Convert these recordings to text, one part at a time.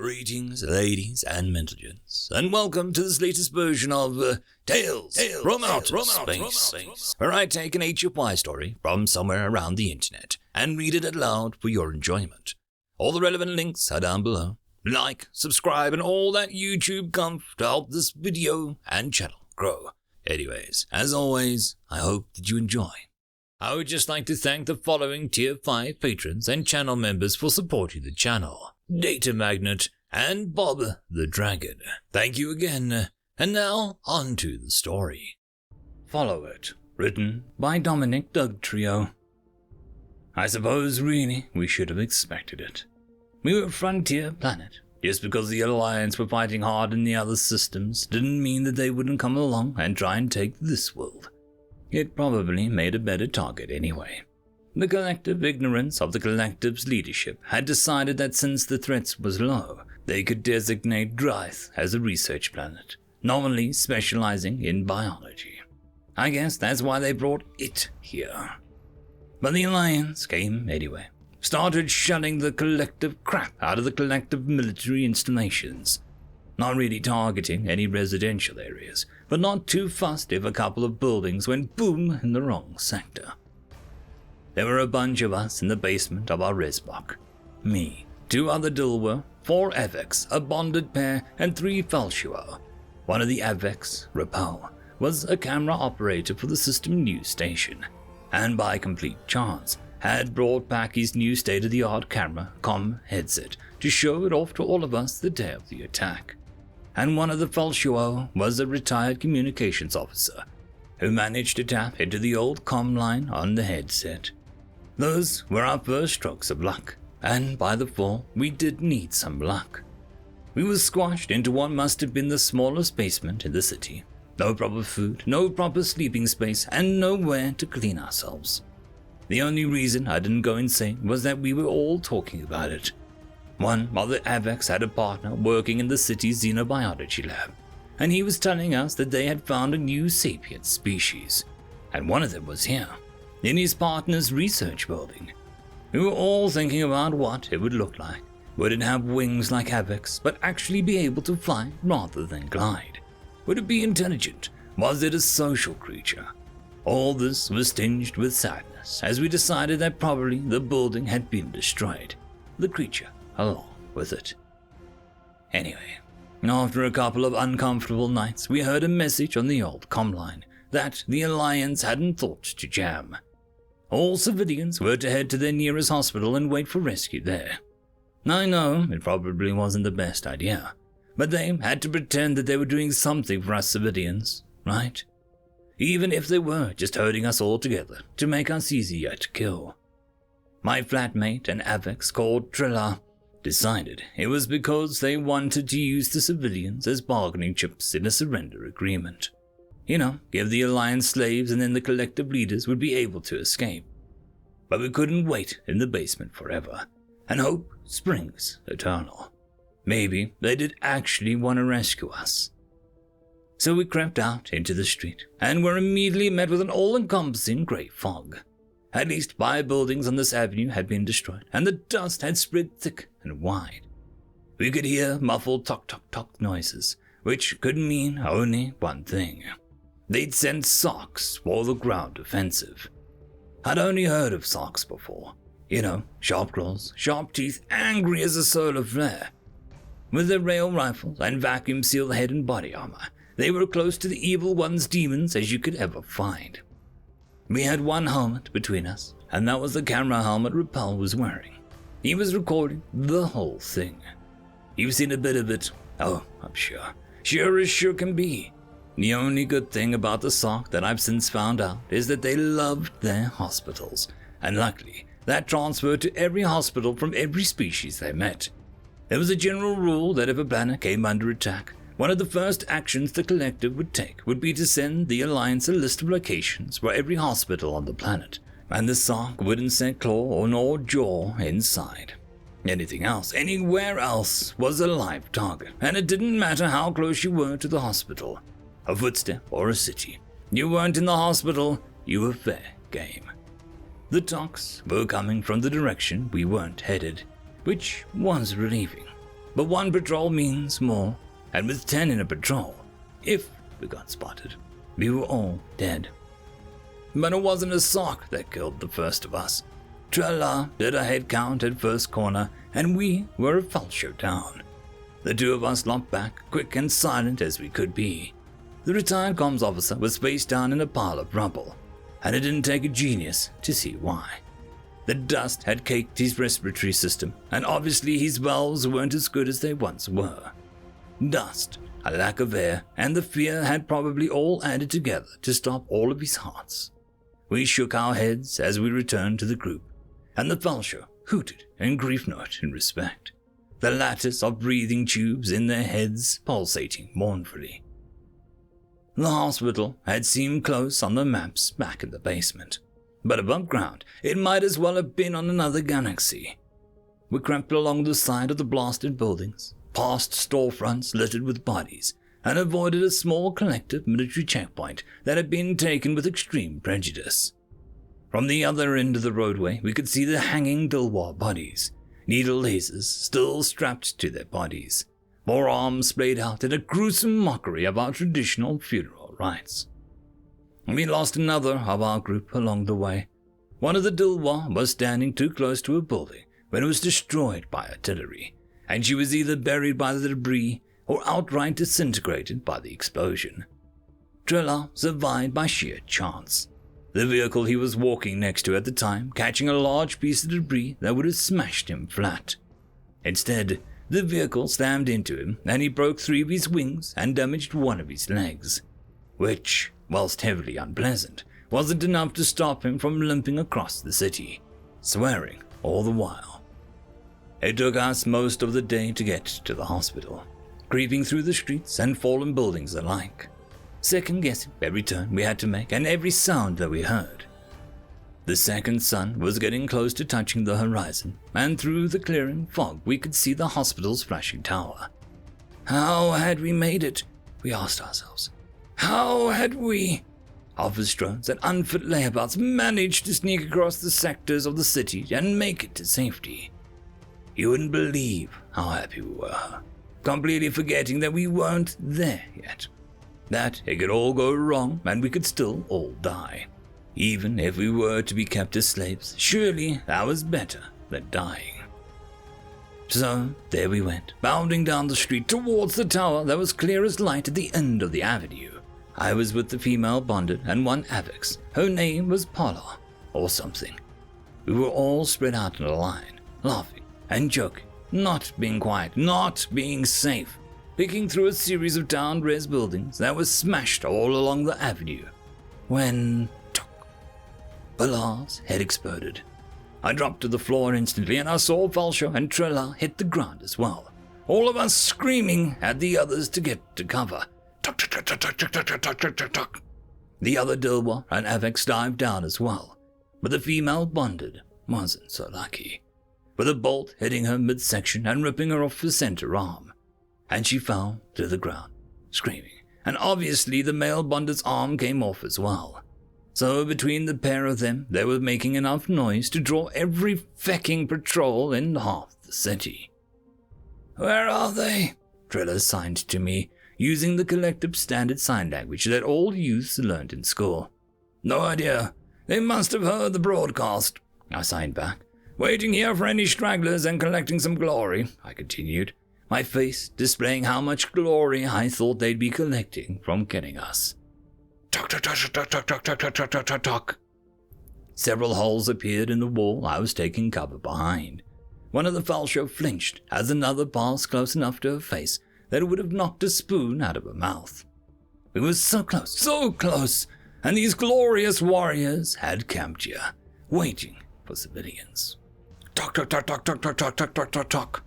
Greetings, ladies and gentlemen, and welcome to this latest version of Tales from Outer Space, where I take an HFY story from somewhere around the internet and read it aloud for your enjoyment. All the relevant links are down below. Like, subscribe, and all that YouTube comf to help this video and channel grow. Anyways, as always, I hope that you enjoy. I would just like to thank the following Tier 5 patrons and channel members for supporting the channel: Datamagnet and Bob the Dragon. Thank you again. And now, on to the story. Follow It, written by DemonicDugtrio. I suppose really we should have expected it. We were a frontier planet. Just because the Alliance were fighting hard in the other systems didn't mean that they wouldn't come along and try and take this world. It probably made a better target anyway. The collective ignorance of the collective's leadership had decided that since the threat was low, they could designate Dryth as a research planet, nominally specializing in biology. I guess that's why they brought it here. But the Alliance came anyway, started shutting the collective crap out of the collective military installations. Not really targeting any residential areas, but not too fussed if a couple of buildings went boom in the wrong sector. There were a bunch of us in the basement of our resblock. Me, 2 other Dilwer, 4 Avex, a bonded pair, and 3 Falshuo. One of the Avex, Repel, was a camera operator for the system news station, and by complete chance, had brought back his new state-of-the-art camera comm headset to show it off to all of us the day of the attack. And one of the Falshuo was a retired communications officer who managed to tap into the old comm line on the headset. Those were our first strokes of luck, and by the fall, we did need some luck. We were squashed into what must have been the smallest basement in the city. No proper food, no proper sleeping space, and nowhere to clean ourselves. The only reason I didn't go insane was that we were all talking about it. One of the Avex had a partner working in the city's xenobiology lab, and he was telling us that they had found a new sapient species, and one of them was here, in his partner's research building. We were all thinking about what it would look like. Would it have wings like Avex, but actually be able to fly rather than glide? Would it be intelligent? Was it a social creature? All this was tinged with sadness, as we decided that probably the building had been destroyed, the creature along with it. Anyway, after a couple of uncomfortable nights, we heard a message on the old comm line that the Alliance hadn't thought to jam. All civilians were to head to their nearest hospital and wait for rescue there. I know it probably wasn't the best idea, but they had to pretend that they were doing something for us civilians, right? Even if they were just herding us all together to make us easier to kill. My flatmate and Avex called Trilla decided it was because they wanted to use the civilians as bargaining chips in a surrender agreement. You know, give the Alliance slaves and then the collective leaders would be able to escape. But we couldn't wait in the basement forever, and hope springs eternal. Maybe they did actually want to rescue us. So we crept out into the street, and were immediately met with an all-encompassing grey fog. At least 5 buildings on this avenue had been destroyed, and the dust had spread thick and wide. We could hear muffled tock-tock-tock noises, which could mean only one thing. They'd sent Socks for the ground offensive. I'd only heard of Socks before. You know, sharp claws, sharp teeth, angry as a solar flare. With their rail rifles and vacuum-sealed head and body armor, they were close to the evil one's demons as you could ever find. We had one helmet between us, and that was the camera helmet Repel was wearing. He was recording the whole thing. You've seen a bit of it. Oh, I'm sure. Sure as sure can be. The only good thing about the Sock that I've since found out is that they loved their hospitals, and luckily, that transferred to every hospital from every species they met. There was a general rule that if a planet came under attack, one of the first actions the collective would take would be to send the Alliance a list of locations for every hospital on the planet, and the Sock wouldn't set claw nor jaw inside. Anything else, anywhere else, was a live target, and it didn't matter how close you were to the hospital. A footstep or a city. You weren't in the hospital, you were fair game. The talks were coming from the direction we weren't headed, which was relieving. But one patrol means more, and with 10 in a patrol, if we got spotted, we were all dead. But it wasn't a sock that killed the first of us. Trella did a head count at first corner, and we were a falcho down. The two of us locked back, quick and silent as we could be. The retired comms officer was face down in a pile of rubble, and it didn't take a genius to see why. The dust had caked his respiratory system, and obviously his valves weren't as good as they once were. Dust, a lack of air, and the fear had probably all added together to stop all of his hearts. We shook our heads as we returned to the group, and the falcho hooted and grief note in respect, the lattice of breathing tubes in their heads pulsating mournfully. The hospital had seemed close on the maps back in the basement, but above ground it might as well have been on another galaxy. We crept along the side of the blasted buildings, past storefronts littered with bodies, and avoided a small collective military checkpoint that had been taken with extreme prejudice. From the other end of the roadway, we could see the hanging Dilwar bodies, needle lasers still strapped to their bodies, more arms splayed out in a gruesome mockery of our traditional funeral rites. We lost another of our group along the way. One of the Dilwar was standing too close to a building when it was destroyed by artillery, and she was either buried by the debris or outright disintegrated by the explosion. Trella survived by sheer chance, the vehicle he was walking next to at the time catching a large piece of debris that would have smashed him flat. Instead, the vehicle slammed into him and he broke 3 of his wings and damaged 1 of his legs, which, whilst heavily unpleasant, wasn't enough to stop him from limping across the city, swearing all the while. It took us most of the day to get to the hospital, creeping through the streets and fallen buildings alike, second-guessing every turn we had to make and every sound that we heard. The second sun was getting close to touching the horizon, and through the clearing fog we could see the hospital's flashing tower. How had we made it? We asked ourselves. How had we, office drones and unfit layabouts, managed to sneak across the sectors of the city and make it to safety? You wouldn't believe how happy we were, completely forgetting that we weren't there yet. That it could all go wrong and we could still all die. Even if we were to be kept as slaves, surely that was better than dying. So there we went, bounding down the street towards the tower that was clear as light at the end of the avenue. I was with the female bonded and one Avex. Her name was Paula, or something. We were all spread out in a line, laughing and joking, not being quiet, not being safe, picking through a series of downed res buildings that were smashed all along the avenue. When Balar's head exploded. I dropped to the floor instantly and I saw Falcho and Trella hit the ground as well, all of us screaming at the others to get to cover. The other Dilwar and Avex dived down as well, but the female bonded wasn't so lucky, with a bolt hitting her midsection and ripping her off the center arm, and she fell to the ground, screaming, and obviously the male bonded's arm came off as well. So between the pair of them, they were making enough noise to draw every fecking patrol in half the city. "Where are they?" Trella signed to me, using the collective standard sign language that all youths learned in school. "No idea. They must have heard the broadcast," I signed back. "Waiting here for any stragglers and collecting some glory," I continued, my face displaying how much glory I thought they'd be collecting from killing us. Talk, talk, talk, talk, talk, talk, talk, talk, talk, talk, talk. Several holes appeared in the wall I was taking cover behind. One of the Falcho flinched as another passed close enough to her face that it would have knocked a spoon out of her mouth. We were so close, and these glorious warriors had camped here, waiting for civilians. Talk, talk, talk, talk, talk, talk, talk, talk, talk, talk, talk.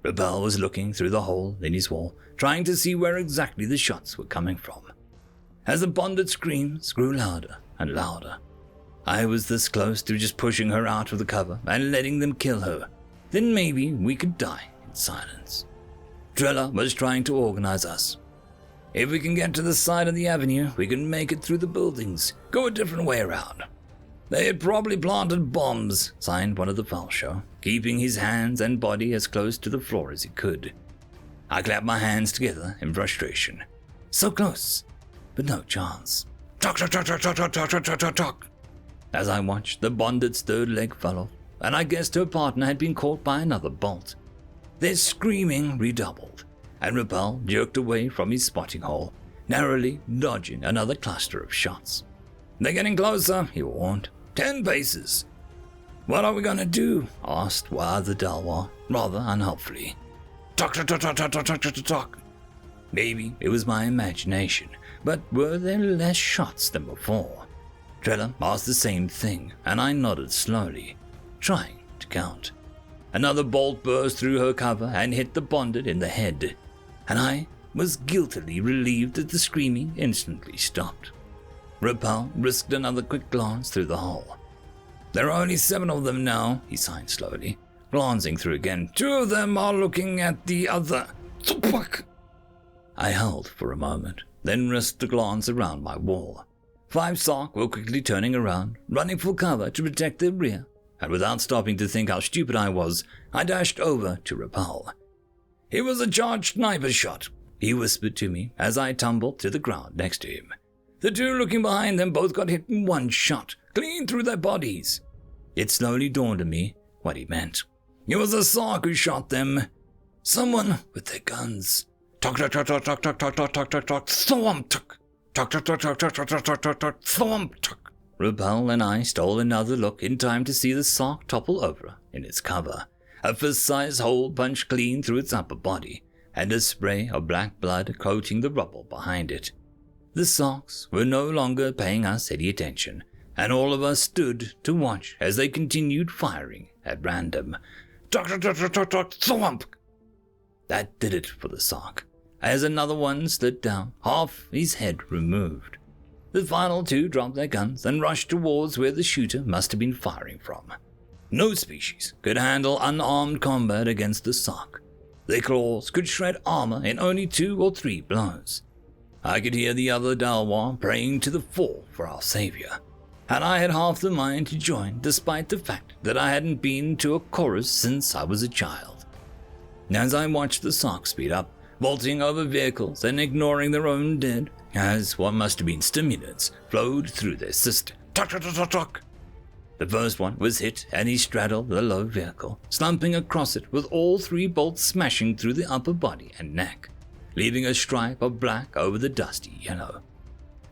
Rebel was looking through the hole in his wall, trying to see where exactly the shots were coming from. As the bonded screams grew louder and louder, I was this close to just pushing her out of the cover and letting them kill her. Then maybe we could die in silence. Trella was trying to organize us. "If we can get to the side of the avenue, we can make it through the buildings. Go a different way around." "They had probably planted bombs," signed one of the Falcho, keeping his hands and body as close to the floor as he could. I clapped my hands together in frustration. So close, but no chance. Talk. As I watched, the bonded's third leg fell off, and I guessed her partner had been caught by another bolt. Their screaming redoubled, and Repel jerked away from his spotting hole, narrowly dodging another cluster of shots. They're getting closer, he warned. 10 paces. What are we gonna do? Asked one of the Dalwar, rather unhelpfully. Talk. Maybe it was my imagination, but were there less shots than before? Trella asked the same thing, and I nodded slowly, trying to count. Another bolt burst through her cover and hit the bonded in the head, and I was guiltily relieved that the screaming instantly stopped. Repel risked another quick glance through the hole. There are only 7 of them now, he sighed slowly, glancing through again. 2 of them are looking at the other. I held for a moment, then risked a glance around my wall. 5 Sark were quickly turning around, running for cover to protect their rear, and without stopping to think how stupid I was, I dashed over to Repel. It was a charged sniper shot, he whispered to me as I tumbled to the ground next to him. The 2 looking behind them both got hit in one shot, clean through their bodies. It slowly dawned on me what he meant. It was a Sark who shot them. Someone with their guns. Talk. Repel and I stole another look in time to see the Sark topple over in its cover, a fist-sized hole punched clean through its upper body, and a spray of black blood coating the rubble behind it. The Sarks were no longer paying us any attention, and all of us stood to watch as they continued firing at random. Thwomp! That did it for the Sark, as another one slid down, half his head removed. The final 2 dropped their guns and rushed towards where the shooter must have been firing from. No species could handle unarmed combat against the Sark. Their claws could shred armor in only 2 or 3 blows. I could hear the other Dalwar praying to the Fall for our savior, and I had half the mind to join despite the fact that I hadn't been to a chorus since I was a child. As I watched the Sark speed up, vaulting over vehicles and ignoring their own dead, as what must have been stimulants flowed through their system. The first one was hit and he straddled the low vehicle, slumping across it with all 3 bolts smashing through the upper body and neck, leaving a stripe of black over the dusty yellow.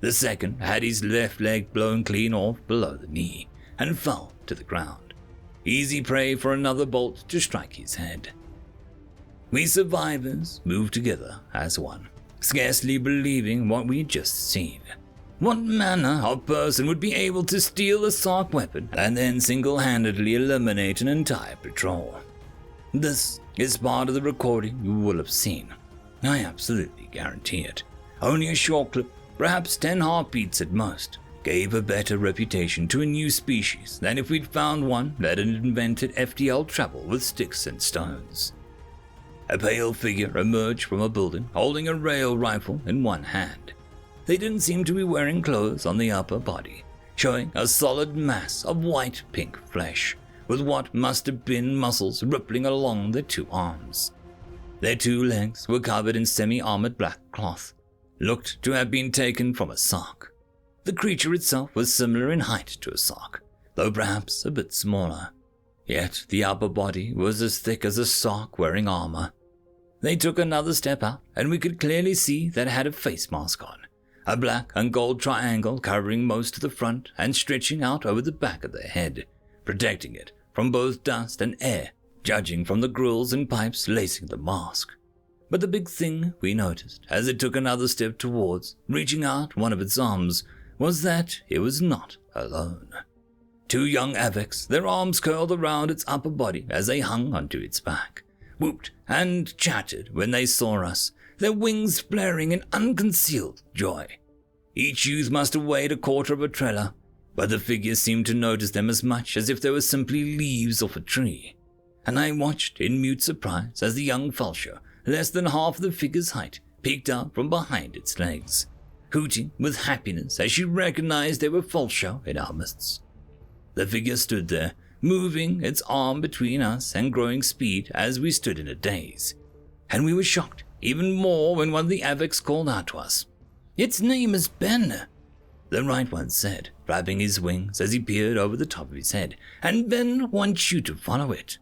The second had his left leg blown clean off below the knee and fell to the ground, easy prey for another bolt to strike his head. We survivors moved together as one, scarcely believing what we had just seen. What manner of person would be able to steal a Sark weapon and then single-handedly eliminate an entire patrol? This is part of the recording you will have seen. I absolutely guarantee it. Only a short clip, perhaps 10 heartbeats at most, gave a better reputation to a new species than if we'd found one that had invented FTL travel with sticks and stones. A pale figure emerged from a building holding a rail rifle in one hand. They didn't seem to be wearing clothes on the upper body, showing a solid mass of white-pink flesh, with what must have been muscles rippling along their 2 arms. Their 2 legs were covered in semi-armored black cloth, looked to have been taken from a Sark. The creature itself was similar in height to a Sark, though perhaps a bit smaller. Yet the upper body was as thick as a Sark wearing armor. They took another step out, and we could clearly see that it had a face mask on, a black and gold triangle covering most of the front and stretching out over the back of their head, protecting it from both dust and air, judging from the grills and pipes lacing the mask. But the big thing we noticed as it took another step towards, reaching out one of its arms, was that it was not alone. 2 young Avex, their arms curled around its upper body as they hung onto its back, whooped and chattered when they saw us, their wings flaring in unconcealed joy. Each youth must have weighed a quarter of a trailer, but the figures seemed to notice them as much as if they were simply leaves off a tree, and I watched in mute surprise as the young Falsha, less than half the figure's height, peeked out from behind its legs, hooting with happiness as she recognized they were Falsha in our midst. The figure stood there, moving its arm between us and growing speed as we stood in a daze, and we were shocked even more when one of the Avex called out to us. "Its name is Ben," the right one said, flapping his wings as he peered over the top of his head, "and Ben wants you to follow it."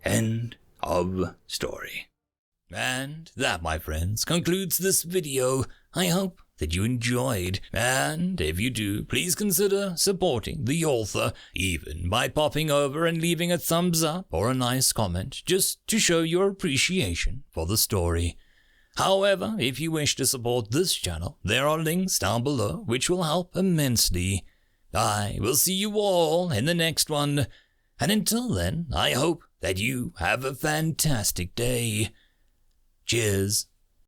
End of story. And that, my friends, concludes this video. I hope that you enjoyed, and if you do, please consider supporting the author, even by popping over and leaving a thumbs up or a nice comment, just to show your appreciation for the story. However, if you wish to support this channel, there are links down below which will help immensely. I will see you all in the next one, and until then, I hope that you have a fantastic day. Cheers.